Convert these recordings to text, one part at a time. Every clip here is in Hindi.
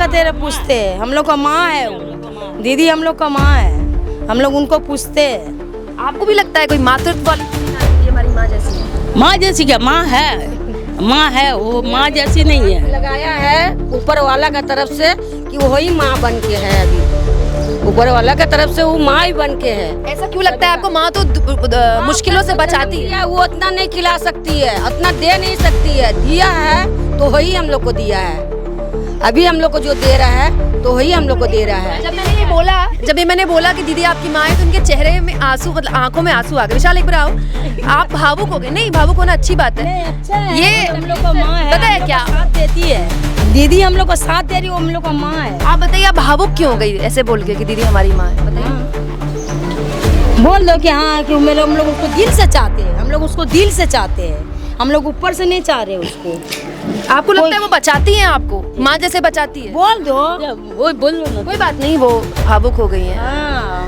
का तेरे पूछते हैं, हम लोग का माँ है वो, दीदी हम लोग का माँ है, हम लोग उनको पूछते हैं। आपको भी लगता है कोई मातृत्व वाली ये हमारी माँ जैसी है? माँ जैसी क्या? माँ है वो, माँ जैसी नहीं है। लगाया है ऊपर वाला का तरफ से कि वही माँ बन के है, अभी ऊपर वाला का तरफ से वो माँ ही बन के है। ऐसा क्यों लगता है आपको? माँ तो मुश्किलों से बचाती है। वो उतना नहीं खिला सकती है, उतना दे नहीं सकती है, दिया है तो वही हम लोग को दिया है, अभी हम लोग को जो दे रहा है तो वही हम लोग को दे रहा है। जब मैंने बोला कि दीदी आपकी माँ है तो उनके चेहरे में आंसू, मतलब आंखों में आंसू आ गए। विशाल एक बार आओ, आप भावुक हो गए। नहीं, भावुक होना अच्छी बात है। अच्छा है, ये हम लोग का माँ है, पता है क्या साथ देती है दीदी, हम लोग का साथ दे रही है, हम लोग का माँ है। आप बताइए, आप भावुक क्यों हो गई ऐसे बोल के कि दीदी हमारी माँ है? बताइए। बोल दो कि हाँ कि हम लोग उसको दिल से चाहते हैं, हम लोग उसको दिल से चाहते हैं, हम लोग ऊपर से नहीं चाह रहे उसको। आपको लगता है वो बचाती हैं आपको, माँ जैसे बचाती है? बोल दो, वो बोल दो ना। कोई बात नहीं, वो भावुक हो गई हैं। हाँ,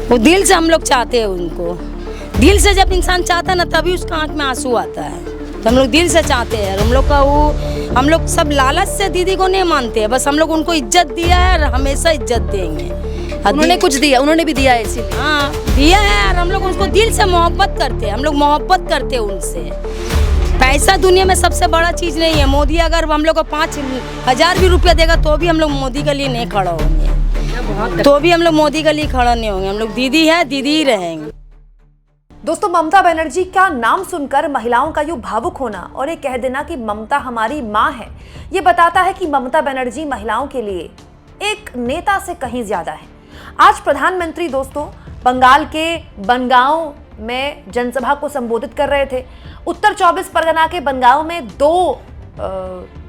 वो दिल से हम लोग चाहते हैं उनको। दिल से जब इंसान चाहता है ना तभी उसका आंख में आंसू आता है। तो हम लोग दिल से चाहते हैं, हम लोग का वो, हम लोग सब लालच से दीदी को नहीं मानते हैं, बस हम लोग उनको इज्जत दिया है और हमेशा इज्जत देंगे। उन्होंने कुछ दिया, उन्होंने भी दिया है इसीलिए। हाँ दिया है, और हम लोग उसको दिल से मोहब्बत करते हैं, हम लोग मोहब्बत करते हैं उनसे। पैसा दुनिया में सबसे बड़ा चीज नहीं है। मोदी अगर हम लोग को 5,000 भी रुपया देगा तो भी हम लोग मोदी के लिए नहीं खड़ा होंगे, तो भी हम लोग मोदी के लिए खड़ा नहीं होंगे। हम लोग दीदी है, दीदी ही रहेंगे। दोस्तों, ममता बनर्जी का नाम सुनकर महिलाओं का यूं भावुक होना और ये कह देना कि ममता हमारी माँ है, ये बताता है कि ममता बनर्जी महिलाओं के लिए एक नेता से कहीं ज्यादा है। आज प्रधानमंत्री दोस्तों बंगाल के बनगांव में जनसभा को संबोधित कर रहे थे। उत्तर 24 परगना के बनगांव में 2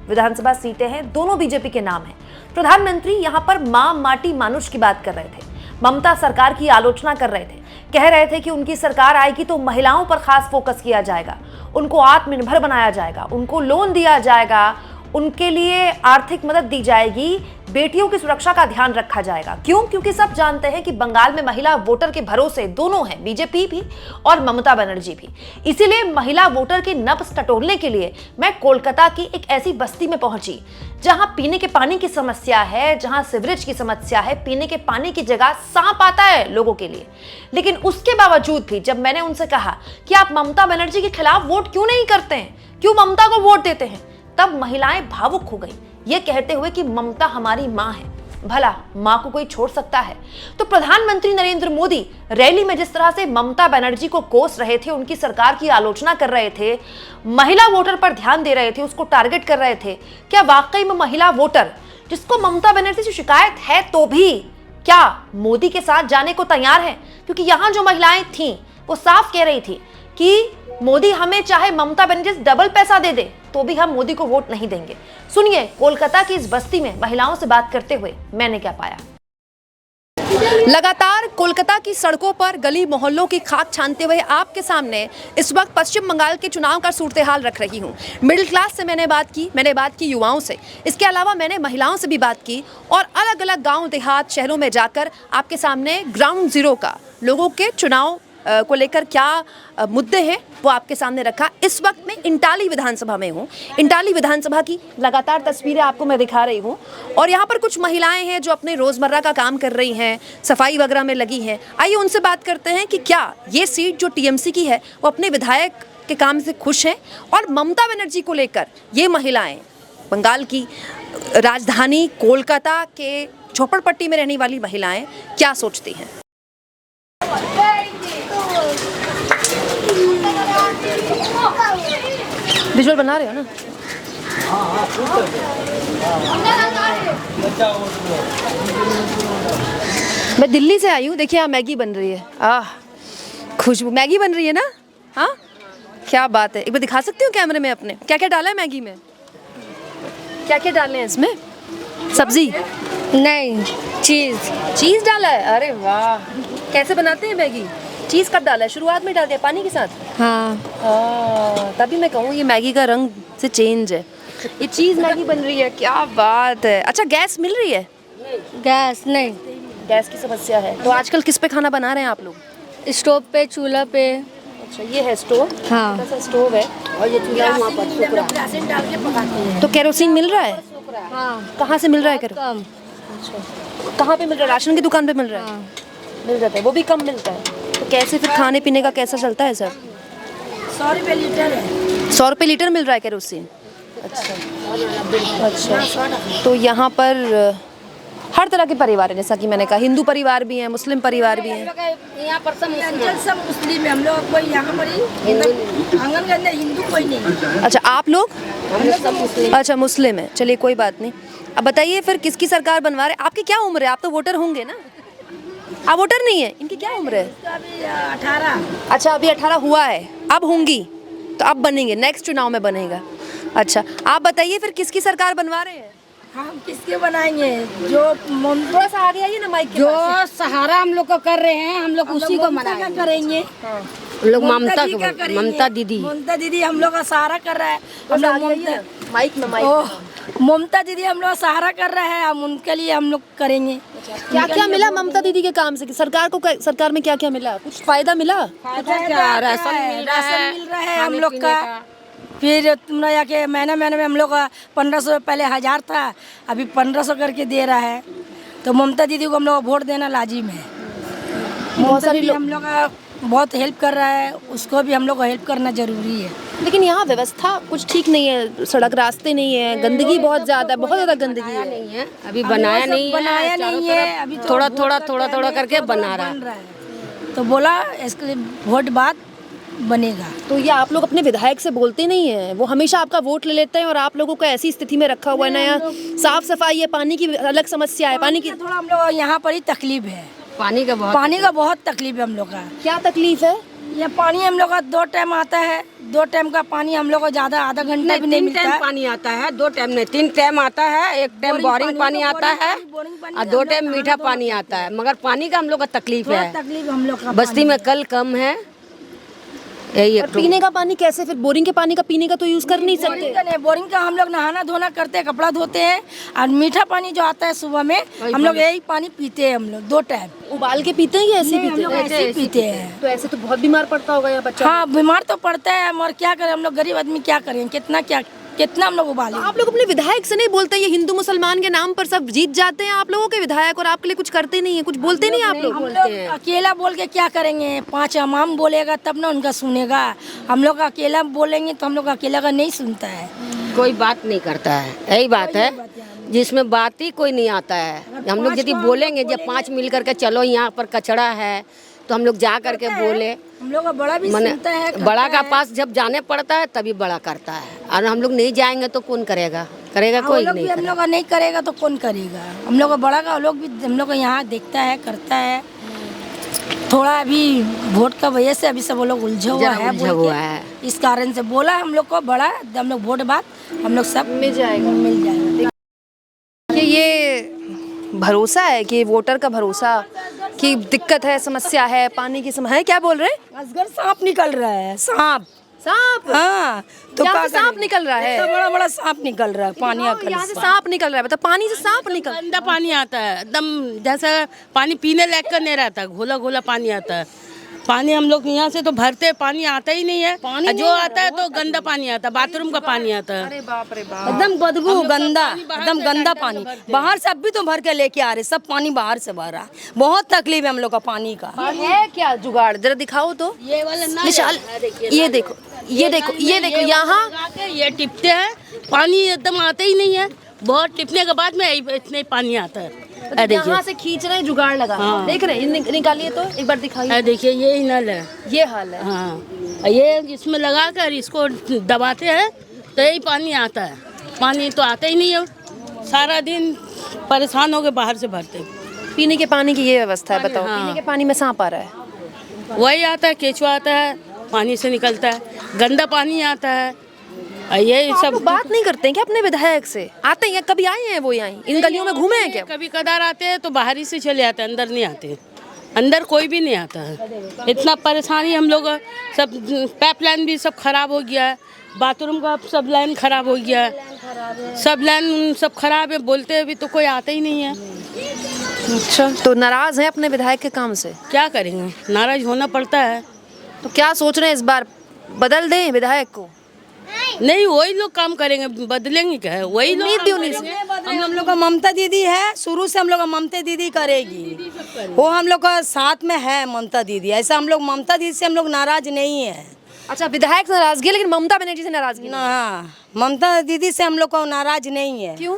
विधानसभा सीटें हैं, दोनों बीजेपी के नाम हैं। प्रधानमंत्री यहां पर माँ माटी मानुष की बात कर रहे थे, ममता सरकार की आलोचना कर रहे थे, कह रहे थे कि उनकी सरकार आएगी तो महिलाओं पर खास फोकस किया जाएगा, उनको आत्मनिर्भर बनाया जाएगा, उनको लोन दिया जाएगा, उनके लिए आर्थिक मदद दी जाएगी, बेटियों की सुरक्षा का ध्यान रखा जाएगा। क्यों? क्योंकि सब जानते हैं कि बंगाल में महिला वोटर के भरोसे दोनों हैं, बीजेपी भी और ममता बनर्जी भी। इसीलिए महिला वोटर की नब्ज टटोलने के लिए मैं कोलकाता की एक ऐसी बस्ती में पहुंची जहां पीने के पानी की समस्या है, जहां सीवरेज की समस्या है, पीने के पानी की जगह सांप आता है लोगों के लिए। लेकिन उसके बावजूद भी जब मैंने उनसे कहा कि आप ममता बनर्जी के खिलाफ वोट क्यों नहीं करते हैं, क्यों ममता को वोट देते हैं, तब महिलाएं भावुक हो गई, ये कहते हुए कि ममता हमारी माँ है। भला माँ को कोई छोड़ सकता है? तो प्रधानमंत्री नरेंद्र मोदी रैली में जिस तरह से ममता बनर्जी को कोस रहे थे, उनकी सरकार की आलोचना कर रहे थे, महिला वोटर पर ध्यान दे रहे थे, उसको टारगेट कर रहे थे, क्या वाकई में महिला वोटर जिसको ममता बनर्जी से शिकायत है तो भी क्या मोदी के साथ जाने को तैयार है? क्योंकि यहां जो महिलाएं थीं वो साफ कह रही थी कि मोदी हमें चाहे ममता बनर्जी डबल पैसा दे दे तो भी हम मोदी को वोट नहीं देंगे। सुनिए कोलकाता की इस बस्ती में महिलाओं से बात करते हुए मैंने क्या पाया। लगातार कोलकाता की सड़कों पर गली मोहल्लों की खाक छानते हुए आपके सामने इस वक्त पश्चिम बंगाल के चुनाव का सूरत हाल रख रही हूँ। मिडिल क्लास से मैंने बात की युवाओं से, इसके अलावा मैंने महिलाओं से भी बात की और अलग अलग गांव देहात शहरों में जाकर आपके सामने ग्राउंड जीरो का लोगों के चुनाव को लेकर क्या मुद्दे हैं वो आपके सामने रखा। इस वक्त मैं इंटाली विधानसभा में हूँ। इंटाली विधानसभा की लगातार तस्वीरें आपको मैं दिखा रही हूँ और यहाँ पर कुछ महिलाएं हैं जो अपने रोज़मर्रा का काम कर रही हैं, सफाई वगैरह में लगी हैं। आइए उनसे बात करते हैं कि क्या ये सीट जो टीएमसी की है वो अपने विधायक के काम से खुश हैं और ममता बनर्जी को लेकर ये महिलाएँ बंगाल की राजधानी कोलकाता के झोपड़पट्टी में रहने वाली महिलाएँ क्या सोचती हैं। विजुअल बना रहे हो ना? मैं दिल्ली से आई हूँ। देखिए यहाँ मैगी बन रही है, खुशबू, मैगी बन रही है ना? हाँ क्या बात है, एक बार दिखा सकती हूँ कैमरे में अपने? क्या क्या डाला है मैगी में? क्या क्या डाले हैं इसमें? सब्जी नहीं, चीज़ डाला है। अरे वाह, कैसे बनाते हैं मैगी? चीज़ कब डाला है? शुरुआत में डाल दिया पानी के साथ? हाँ। तभी मैं कहूँ ये मैगी का रंग से चेंज है। ये चीज़ मैगी बन रही है, क्या बात है। अच्छा गैस मिल रही है? गैस नहीं, गैस की समस्या है। तो आजकल किस पे खाना बना रहे हैं आप लोग? स्टोव पे, चूल्हा पे। अच्छा ये है स्टोव? हाँ। कैसा स्टोव है? और ये चूल्हा वहाँ पर डाल के पकाते हैं। तो केरोसिन मिल रहा है? हाँ कहाँ से मिल रहा है कर? कम। कहाँ पे मिल रहा है? राशन की दुकान पे मिल रहा है? हाँ मिल जाता है, वो भी कम मिलता है। तो कैसे फिर खाने पीने का कैसा चलता है सर? 100 रुपये लीटर है। 100 रुपये लीटर मिल रहा है केरोसिन? अच्छा अच्छा। तो यहाँ पर हर तरह के परिवार है, जैसा कि मैंने कहा, हिंदू परिवार भी हैं, मुस्लिम परिवार भी हैं। यहाँ पर सब अंचल सब मुस्लिम है, हम लोग कोई यहाँ पर ही आंगन के अंदर हिंदू कोई नहीं। अच्छा, आप लोग? हम लोग सब मुस्लिम। अच्छा, मुस्लिम है, चलिए कोई बात नहीं। अब बताइए फिर किसकी सरकार बनवा रहे? आपकी क्या उम्र है? आप तो वोटर होंगे ना? आप वोटर नहीं है? इनकी क्या उम्र है? अभी 18। अच्छा, अभी 18 हुआ है, अब होंगी तो अब बनेंगे, नेक्स्ट चुनाव में बनेगा। अच्छा, आप बताइए फिर किसकी सरकार बनवा रहे हैं? हम किसके बनाएंगे? जो थोड़ा सा आगे आइए ना माइक के जो पास। सहारा हम लोग को कर रहे हैं, हम लोग उसी को मनाएंगे। करेंगे? हम लोग ममता जी को, का करेंगे। ममता दीदी। ममता दीदी हम लोग का सहारा कर रहा है। हम लोग ममता माइक में ममता दीदी हम लोग का सहारा कर रहा है, हम उनके लिए हम लोग करेंगे। क्या क्या मिला ममता दीदी के काम से? सरकार को सरकार में क्या क्या मिला? कुछ फायदा मिला? क्या राशन मिल रहा है, मिल रहा है हम लोग का। फिर तुम्हारा यहाँ के महीने महीने में हम लोग का 1500, पहले 1000 था, अभी 1500 करके दे रहा है। तो ममता दीदी को हम लोग वोट देना लाजिम है। बहुत सारी हम लोग का बहुत हेल्प कर रहा है, उसको भी हम लोग को हेल्प करना जरूरी है। लेकिन यहाँ व्यवस्था कुछ ठीक नहीं है, सड़क रास्ते नहीं है, गंदगी बहुत ज्यादा गंदगी है। नहीं है, अभी बनाया नहीं है, बनाया नहीं है, अभी तो थोड़ा थोड़ा करके बना रहा बन रहा है। तो बोला इसके लिए वोट बाद बनेगा। तो ये आप लोग अपने विधायक से बोलते नहीं है? वो हमेशा आपका वोट ले लेते हैं और आप लोगों को ऐसी स्थिति में रखा हुआ है ना। यहाँ साफ सफाई है, पानी की अलग समस्या है, पानी की थोड़ा हम लोग यहाँ पर ही तकलीफ है, पानी का बहुत तकलीफ है हम लोग का। क्या तकलीफ है? ये पानी हम लोग का 2 टाइम आता है, 2 टाइम का पानी हम लोग को ज्यादा आधा घंटा भी नहीं 3 मिलता टाइम है। पानी आता है, 2 टाइम नहीं 3 टाइम आता है। एक टाइम बोरिंग पानी आता है और 2 टाइम मीठा पानी आता है, मगर पानी का हम लोग का तकलीफ है। तकलीफ हम लोग का बस्ती में कल कम है, यही और पीने का पानी कैसे? फिर बोरिंग के पानी का पीने का तो यूज कर नहीं सकते। बोरिंग का हम लोग नहाना धोना करते हैं, कपड़ा धोते हैं, और मीठा पानी जो आता है सुबह में हम लोग यही पानी पीते हैं। हम लोग 2 टाइम उबाल के पीते हैं या ऐसे हम लोग ऐसे ही पीते हैं। तो ऐसे तो बहुत बीमार पड़ता होगा यहाँ बच्चा। हाँ, बीमार तो पड़ता है, मगर क्या करें हम लोग, गरीब आदमी क्या करें, कितना हम लोग उबाले। आप लोग अपने विधायक से नहीं बोलते? ये हिंदू मुसलमान के नाम पर सब जीत जाते हैं आप लोगों के विधायक, और आपके लिए कुछ करते नहीं है, कुछ बोलते नहीं आप लोग? हम लोग अकेला बोल के क्या करेंगे? 5 इमाम बोलेगा तब ना उनका सुनेगा। हम लोग अकेला बोलेंगे तो हम लोग अकेला का नहीं सुनता है, कोई बात नहीं करता है। यही बात है, जिसमें बात ही कोई नहीं आता है। हम लोग यदि बोलेंगे जब 5 मिल करके चलो यहाँ पर कचरा है, तो हम लोग जा करके बोले। हम लोग का बड़ा भी सुनता है, बड़ा का पास जब जाने पड़ता है तभी बड़ा करता है, और हम लोग नहीं जाएंगे तो कौन करेगा? कोई नहीं। हम लोग का नहीं करेगा तो कौन करेगा? हम लोग का बड़ा का लोग भी हम लोग का यहाँ देखता है, करता है। थोड़ा अभी वोट का वजह से अभी सब लोग उलझा हुआ है, इस कारण से बोला हम लोग को बड़ा, हम लोग वोट बाद हम लोग सब मिल जाएगा। ये भरोसा है कि वोटर का भरोसा कि दिक्कत है, समस्या है, पानी की समस्या है। क्या बोल रहे हैं? असगर सांप निकल रहा है, सांप। हाँ, तो यहाँ से सांप निकल रहा है? बड़ा बड़ा सांप निकल रहा है पानी आकर। यहाँ से सांप निकल रहा है? मतलब पानी से सांप निकल? गंदा पानी आता है, एकदम जैसा पानी पीने लायक का नहीं रहता, घोला घोला पानी आता है। पानी हम लोग यहाँ से तो भरते, पानी आता ही नहीं है। पानी जो आता है तो गंदा पानी आता है, बाथरूम का पानी आता है। अरे बाप रे बाप, एकदम बदबू, गंदा, एकदम गंदा पानी। बाहर से अब भी तो भर के लेके आ रहे, सब पानी बाहर से भर रहा है। बहुत तकलीफ है हम लोग का पानी का। है क्या जुगाड़? जरा दिखाओ तो। ये वाला विशाल, ये देखो, ये देखो, ये देखो, यहाँ ये टिपते हैं, पानी एकदम आता ही नहीं है। बहुत टिपने के बाद में इतने पानी आता है। यहाँ से खींच रहे हैं, जुगाड़ लगा। देख रहे हैं, निकालिए तो एक बार दिखाइए। देखिए ये नल है, ये हाल है। हाँ, ये इसमें लगा कर इसको दबाते हैं तो यही पानी आता है। पानी तो आता ही नहीं है, सारा दिन परेशान हो के बाहर से भरते। पीने के पानी की ये व्यवस्था है, बताओ। हाँ। पीने के पानी में सांप आ रहा है? वही आता है, केचुआ आता है, पानी से निकलता है, गंदा पानी आता है। ये तो आप सब लोग बात नहीं करते हैं क्या अपने विधायक से? आते हैं? कभी आए हैं वो यहाँ इन गलियों में घूमे हैं क्या? कभी कदार आते हैं तो बाहर ही से चले आते हैं, अंदर नहीं आते। अंदर कोई भी नहीं आता है। इतना परेशानी हम लोग, सब पाइपलाइन भी सब खराब हो गया है, बाथरूम का सब लाइन खराब हो गया है, सब लाइन सब खराब है। बोलते हैं भी तो कोई आता ही नहीं है। अच्छा, तो नाराज हैं अपने विधायक के काम से? क्या करेंगे, नाराज होना पड़ता है। तो क्या सोच रहे हैं इस बार बदल दें विधायक को? नहीं वही लोग काम करेंगे, बदलेंगे क्या है, वही लोग उम्मीद भी उन्हीं से। हम लोग का ममता दीदी है, शुरू से हम लोग का ममता दीदी करेगी, वो हम लोग का साथ में है ममता दीदी। ऐसा हम लोग ममता दीदी से हम लोग नाराज नहीं है अच्छा, विधायक से नाराजगी है लेकिन ममता बनर्जी से नाराजगी नहीं। ना, ममता दीदी से हम लोग को नाराज नहीं है। क्यों?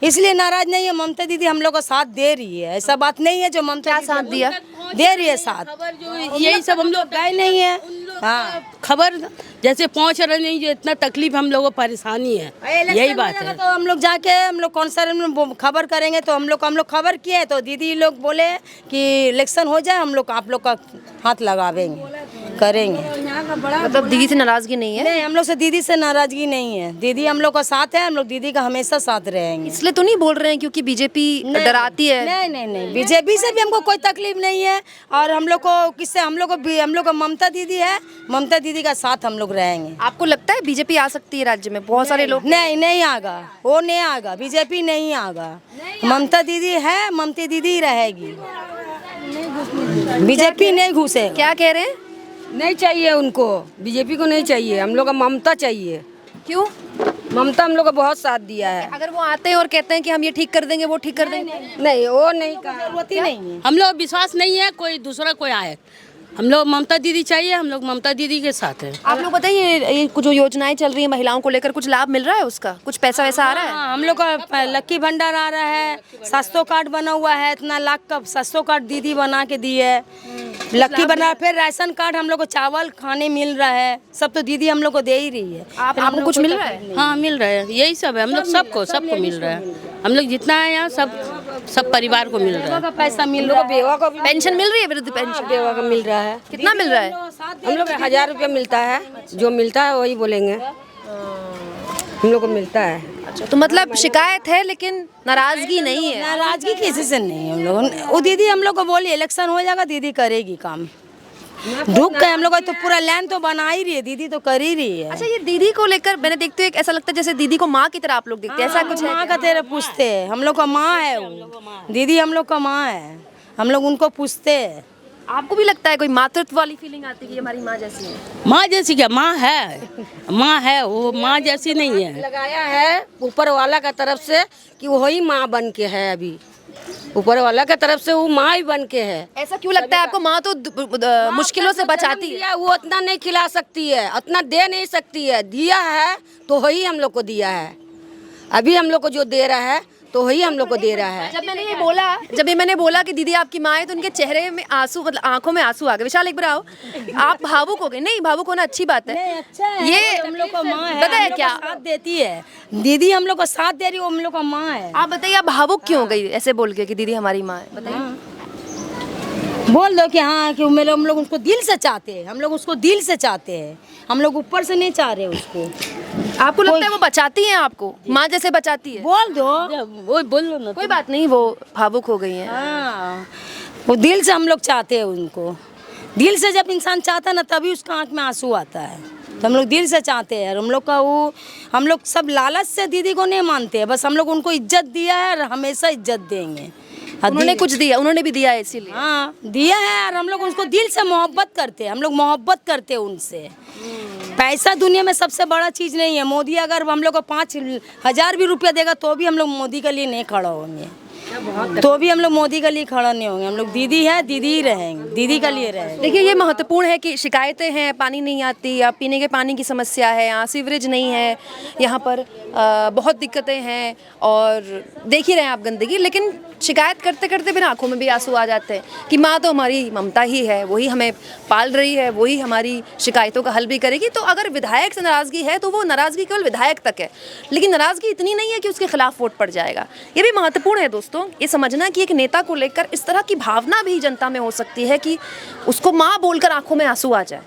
इसलिए नाराज नहीं है, ममता दीदी हम लोग का साथ दे रही है। ऐसा बात नहीं है जो ममता क्या दीदी साथ दिया? दे रही है साथ। खबर जो यही सब हम लोग गए नहीं है। हाँ, खबर जैसे पहुंच रहे नहीं, जो इतना तकलीफ हम लोगों को परेशानी है, यही बात है। तो हम लोग जाके हम लोग कॉन्सर्ट में खबर करेंगे, तो हम लोग खबर किए तो दीदी लोग बोले कि इलेक्शन हो जाए, हम लोग आप लोग का हाथ लगावेंगे, करेंगे। मतलब दीदी से नाराजगी नहीं है? नहीं, हम लोग से दीदी से नाराजगी नहीं है। दीदी हम लोग का साथ है, हम लोग दीदी का हमेशा साथ रहेंगे। इसलिए तो नहीं बोल रहे हैं क्योंकि बीजेपी डराती है? नहीं नहीं नहीं, बीजेपी से भी हमको कोई तकलीफ नहीं है। और हम लोग को किससे, हम लोग को ममता दीदी है, ममता दीदी का साथ हम लोग रहेंगे। आपको लगता है बीजेपी आ सकती है राज्य में? बहुत सारे लोग नहीं आगा, वो नहीं आगा, बीजेपी नहीं आगा। ममता दीदी है, ममता दीदी रहेगी, बीजेपी नहीं घुसे। क्या कह रहे हैं? नहीं चाहिए उनको, बीजेपी को नहीं चाहिए, हम लोग का ममता चाहिए। क्यों? ममता हम लोग का बहुत साथ दिया है। अगर वो आते हैं और कहते हैं कि हम ये ठीक कर देंगे, वो ठीक कर देंगे? नहीं वो नहीं कहा। जरूरत ही नहीं है। हम लोग विश्वास नहीं है कोई दूसरा कोई आए, हम लोग ममता दीदी चाहिए, हम लोग ममता दीदी के साथ हैं। आप लोग बताइए, ये कुछ जो योजनाएं चल रही है महिलाओं को लेकर, कुछ लाभ मिल रहा है उसका? कुछ पैसा वैसा आ रहा है? हाँ, हम लोग का लक्की भंडार आ रहा है, सस्तो कार्ड बना हुआ है, इतना लाख का सस्तो कार्ड दीदी बना के दी है। लक्की भंडार, फिर राशन कार्ड, हम लोग को चावल खाने मिल रहा है, सब तो दीदी हम लोग को दे ही रही है। आपको कुछ मिल रहा है? हाँ मिल रहा है, यही सब है, हम लोग सबको मिल रहा है। हम लोग जितना है यहाँ सब परिवार को मिल रहा है। पैसा मिल रहा है, बेवा को भी पेंशन मिल रही है? वृद्ध पेंशन बेवा का मिल रहा है। कितना मिल रहा है? हम लोग 1000 रुपया मिलता है, जो मिलता है वही बोलेंगे, हम लोग को मिलता है। अच्छा, तो मतलब शिकायत है लेकिन नाराजगी नहीं है? नाराजगी किसी से नहीं है। हम लोग वो दीदी हम लोग को बोली इलेक्शन हो जाएगा, दीदी करेगी काम। ढुक गए हम लोग का, तो पूरा लाइन तो बना ही रही है, दीदी तो कर ही रही है। अच्छा, ये दीदी को लेकर मैंने देखते हुए ऐसा लगता है जैसे दीदी को माँ की तरह आप लोग देखते हैं, ऐसा कुछ है? माँ का तेरे पूछते हैं, हम लोग का माँ है वो दीदी, हम लोग का माँ है, हम लोग उनको पूछते हैं। आपको भी लगता है कोई मातृत्व वाली फीलिंग आती है कि हमारी माँ जैसी है? माँ जैसी क्या, माँ है, वो माँ जैसी नहीं है। लगाया है ऊपर वाला का तरफ से कि वही माँ बन के है, अभी ऊपर वाला का तरफ से वो माँ ही बन के है। ऐसा क्यों लगता है आपको? माँ तो मुश्किलों से बचाती है। वो उतना नहीं खिला सकती है, उतना दे नहीं सकती है, दिया है तो वही हम लोग को दिया है। अभी हम लोग को जो दे रहा है तो वही हम लोग को दे रहा है। जब मैंने बोला कि दीदी आपकी माँ है, तो उनके चेहरे में आंसू, मतलब आंखों में आंसू आ गए। विशाल एक बार आओ, आप भावुक हो गए। नहीं, भावुक होना अच्छी बात है। अच्छा है, ये हम लोग का माँ है, पता है हम लोग क्या? का साथ देती है दीदी, हम लोग का साथ दे रही है, वो हम लोग का माँ है। आप बताइए, आप भावुक क्यों हो गई ऐसे बोल के कि दीदी हमारी माँ है? बताइए। बोल दो कि हाँ, कि मेरे हम लोग उसको दिल से चाहते हैं, हम लोग उसको दिल से चाहते हैं, हम लोग ऊपर से नहीं चाह रहे उसको। आपको लगता है वो बचाती हैं आपको, माँ जैसे बचाती है? बोल दो, वो बोल लो ना। कोई बात नहीं, वो भावुक हो गई हैं। हाँ, वो दिल से हम लोग चाहते हैं उनको। दिल से जब इंसान चाहता है ना, तभी उसका आँख में आंसू आता है। तो हम लोग दिल से चाहते हैं, और हम लोग का वो, हम लोग सब लालच से दीदी को नहीं मानते हैं, बस हम लोग उनको इज्जत दिया है और हमेशा इज्जत देंगे। उन्होंने कुछ दिया, उन्होंने भी दिया है इसीलिए। हाँ, दिया है, और हम लोग उसको दिल से मोहब्बत करते हैं, हम लोग मोहब्बत करते हैं उनसे। पैसा दुनिया में सबसे बड़ा चीज़ नहीं है। मोदी अगर हम लोग को 5000 भी रुपया देगा तो भी हम लोग मोदी के लिए नहीं खड़ा होंगे, तो भी हम लोग मोदी के लिए खड़ा नहीं होंगे। हम लोग दीदी है, दीदी ही रहेंगे, दीदी के लिए रहेंगे। देखिए, ये महत्वपूर्ण है कि शिकायतें हैं, पानी नहीं आती, या पीने के पानी की समस्या है, यहाँ सीवरेज नहीं है, यहाँ पर बहुत दिक्कतें हैं, और देख ही रहे हैं आप गंदगी। लेकिन शिकायत करते करते फिर आंखों में भी आंसू आ जाते हैं कि माँ तो हमारी ममता ही है, वही हमें पाल रही है, वही हमारी शिकायतों का हल भी करेगी। तो अगर विधायक से नाराज़गी है तो वो नाराज़गी केवल विधायक तक है, लेकिन नाराज़गी इतनी नहीं है कि उसके खिलाफ वोट पड़ जाएगा। ये भी महत्वपूर्ण है दोस्तों, ये समझना कि एक नेता को लेकर इस तरह की भावना भी जनता में हो सकती है कि उसको माँ बोलकर आंखों में आंसू आ जाए।